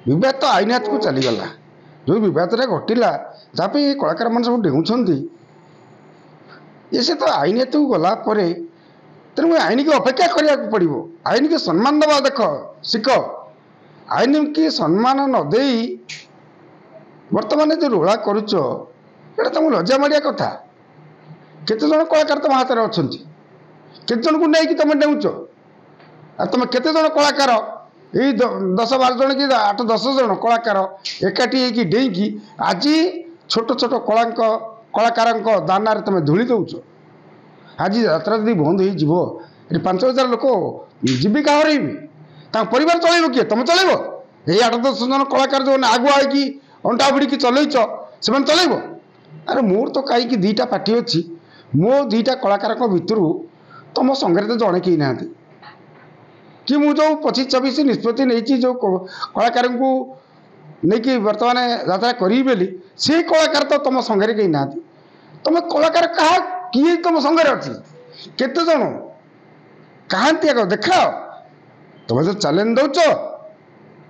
विवाद तो आईन हाथ को चलीगला जो बदटा घटला जहाँ कलाकार मान सब डेउंट ये से तो आईन हाथ को गलापर तेणु आईन की अपेक्षा करने पड़ो आईन की सम्मान दबा देख शिख आईन की सम्मान नदे बर्तमान जो रोला करुच ये तुम लज्जा मारिया कथा केते जन कलाकार तुम हाथ में अच्छा केते जन को नहीं तुम डेउच तुम केते जन कलाकार यही 10-12 जन कि 8-10 जन कलाकार एकाठी होगी डेईकी आज छोट छोट कलाकार दानार तुम धूली दौच आज यात्रा जब बंद हो 5,000 लोक जीविका हर परिवार चल किए तुम चल यही 8-10 जन कलाकार जो आगुआ होगी अंटा भिड़ी चलैच से चल अरे मोर तो कहीं दुईटा पार्टी अच्छी मो दुईटा कलाकार भितर तुम संगे तो जड़े कहीं ना कि मु जो 25-26 निष्पत्ति नहीं जो कलाकार को नहीं बर्तमान यात्रा करी बेली से कलाकार तो तुम संगे कहीं ना तुम कलाकार कहा किए तुम संगे अच्छी केते जन कहांती आग देखा तुम जो चैलेंज दौच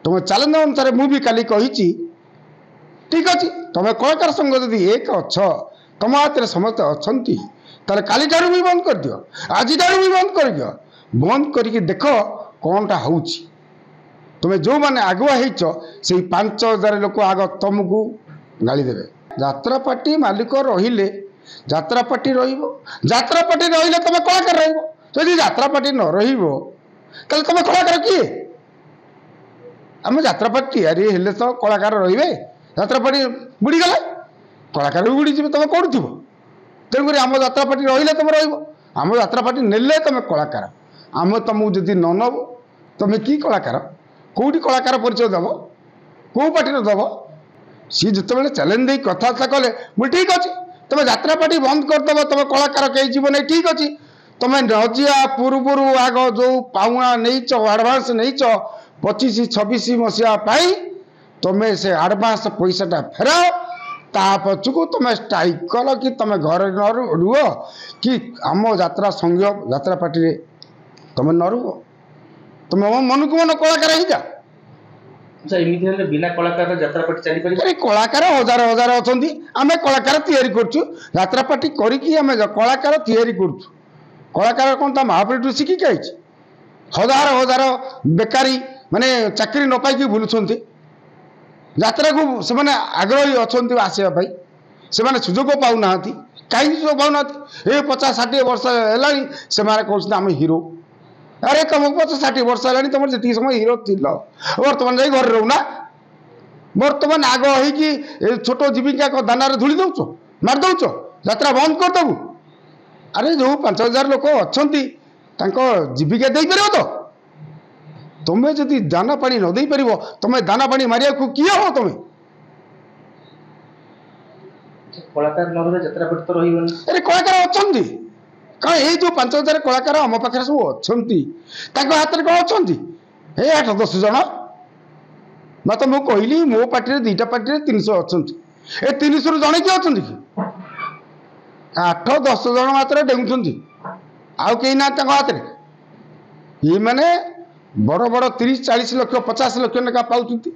तुम चैलेंज अनुसार मुझे काली कही ठीक अच्छे तुम कलाकार संघ जदि एक अच्छ तुम हाथ में समस्त अच्छा काली ठार भी बंद कर दियो आज ठार भी बंद कर दियो बंद करके देख कौनटा हो तुम्हें जो मैंने आगुआ से 5,000 लोक आग तुमको गाली देवे यात्रा पार्टी मालिक रहिले यात्रा पार्टी यात्रा पार्टी रही तुम कलाकार रही यात्रा पार्टी न रही तुम कलाकार किए आम यात्रा पार्टी हेले तो कलाकार रे यात्रा पार्टी बुड़ीगला कलाकार भी बुड़ीजे तुम कौन थो तेणुक आम यात्रा पार्टी रही तुम रम यात्रा पार्टी नेले तुम कलाकार आम तुमको जदि न नब तुम कि कलाकार कौटी कलाकार परिचय दब कौ पार्टी दब सी जो चैलेंज दे कथबार्ता कले मुझे ठीक अच्छे तुम यात्रा पार्टी बंद करदब तुम कलाकार कहीं जीव नहीं ठीक अच्छे तुम नजिया पूर्वर आग जो पाउना नहीं आडभांस नहीं 25-26 मसीहा तुम्हें से आडभांस पैसाटा फेराओ ता पछकू तुम स्ट्राइक कल कि तुम घर न रुह कि आम यात्रा संघ यात्रा पार्टी तुम न रुह तुम मन को मन कलाकार ही जा बिना कलाकार यात्रा पार्टी चली पारे कलाकार हजार हजार अच्छा आम कलाकार तैयारी करछु यात्रा पार्टी करिकी आम कलाकार तैयारी करछु कलाकार कौन ता महापेट शिखिक आई हजार हजार बेकारी माने चाकरी न पाई बुलुंट यात्रा को से आग्रही अच्छा आसवाई से सुजोग पाऊना कहीं सुजोग पाऊना ये 50-60 वर्ष है से कहते आम हिरो अरे तुम 50-60 वर्ष है तुम जी समय हिरो थी बर्तमान जा घर रोना बर्तमान आग हो छोट जीविका दानार धूली दौच मार दौच यात्रा बंद करदेबू अरे जो 5,000 लोक अच्छा जीविका दे पार तो तुम्हें जदि दाना पानी न दे पार तुम्हें दाना पानी मारिया को किए हो तुम्हें कलाकार यात्रा पार्टी तो रही अरे कलाकार अच्छा कौन ये जो 5,000 कलाकार आम पाखे सब अच्छा हाथ में कौन अच्छा ये 8-10 जन मैं तो मुझे कहली मो पार्टी दुईटा पार्टी 300 अच्छा ये 300 जड़े किए अच्छा कि 8-10 जन मात्र डेउंट आउ कहीं ना हाथ में ये मैंने बड़ बड़ 30-40 लाख 50 लाख लेखा पाँच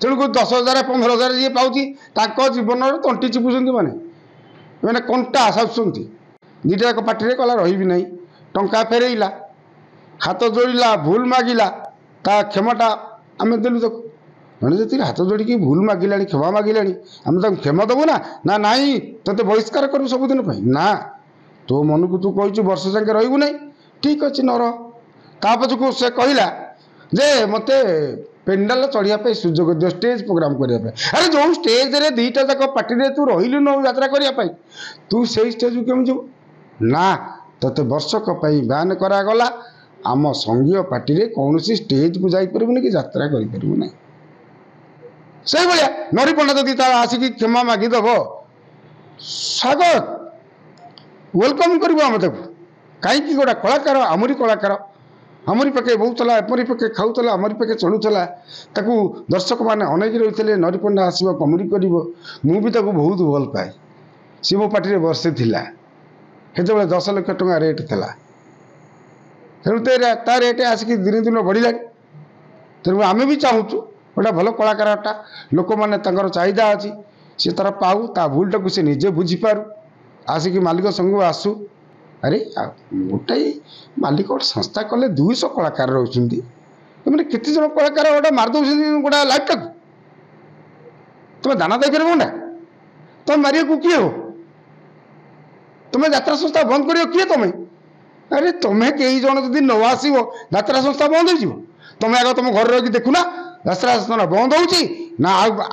तेणुक 10,000-15,000 जी पाँच जीवन तंटी चिपुंट मैंने कंटा साजुंट दुईटा जाक पार्टी कला रही ना टंका फेरईला हाथ जोड़ला भूल मागिला ता क्षमाटा आम देलु तक मैंने जी हाथ जोड़ी भूल मागिला क्षमा मागिला आम तक क्षमा दबू ना ना नाई ते बहिष्कार करू सबुदिन ना तो मन को तू कही वर्ष जाके रही ना ठीक अच्छे न रहा पछक से कहला जे मत पेंडाल चढ़ाई सुजोग दियो स्टेज प्रोग्राम करने अरे जो स्टेज रे दुईटा जाक पार्टी तू रही न यात्रा करने तू से स्टेज को केमी जीव ना तोते वर्षक बैन करागला आम संघीय पार्टी रे कौन स्टेज को जापरबुनि कि यात्रा करें से भाया नरी पंडा जदि आसिक क्षमा मागिदेव स्वागत वेलकम करूँ आम ताको कहीं गोटा कलाकार आमरी कलाकार आमरी पाखे बोला एपरी पाखे खाऊला आमरी पाखे चलूला ताकू दर्शक मैंने अनेक रही थे नरी पंडा आसो कमेडी कर मुझे बहुत भल पाए सी मो पार्टी वर्षे थिला से 10 लाख टका रेट था तेणु ता रेट आसिक दिन दिन बढ़ला तेणु आम भी चाहूँ गोटे भल कलाकारटा लोक मैंने चाहिदा अच्छी सी तार पाऊ ता भूलटा को सी निजे बुझीपारू आसिक मालिक संग आसू अरे गोटे मालिक गोटे संस्था कले 200 कलाकार रोचे तुमने केते जन कलाकार गोटे मारदे गोटे लाइफटा को तुम दाना दे पार ना तुम मारे को किए हो तुम्हें यात्रा संस्था बंद कर किए तुम्हें अरे तुम्हें कई जन जब न आसो यात्रा संस्था बंद हो तुम आगे तुम घर रही देखुना यात्रा संस्था बंद हो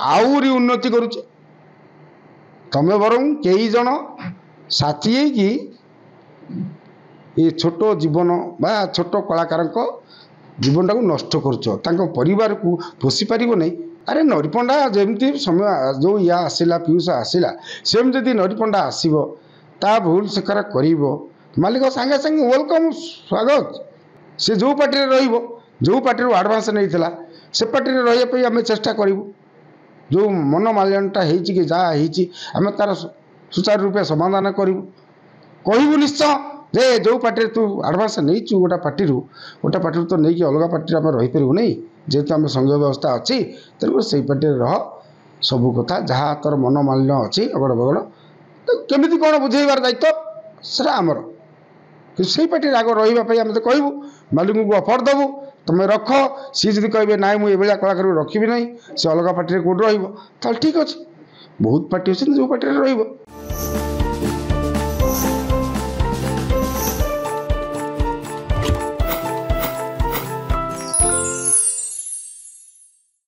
आउरी उन्नति करुचे तुम बर कई जन साथी कि ये छोट जीवन बा छोट कलाकार जीवन टाक नष्ट कर परिवार को पोषी पार नहीं अरे नरीपंडा जमी समय जो या आसला पीयूष आसला सेम जदि नरीपंडा आसो ता भूल सेकार कर मालिक सांगे सांगे वेलकम स्वागत से जो पार्टी जो पार्टी आडभांस नहीं से पार्टी रही आम चेष्टा करूँ जो मनोमालिन्यटा कि जहाँ आम तार सुचारू रूपे समाधान करूँ कहबू निश्चय जे जो पार्टी तू आडभांस नहीं गोटे पार्टी तो नहीं अलग पार्टी आम रहीपर नहीं जेहेतु आम संघीय व्यवस्था अच्छी तेणुकर से पार्टी रह सबू कथा जहाँ तोर मनोमालिन्य अच्छी अगड़ बगड़ तो केमी कौन बुझेबार दायित्व से आमर कि से पार्टी आग रही आम तो कहबू मालिक को अफर देवु तुम रख सी जब कहे ना मुझे कलाकार रखी ना से अलग पार्टी कौट रही ठीक अच्छे बहुत पार्टी अच्छे जो पार्टी रही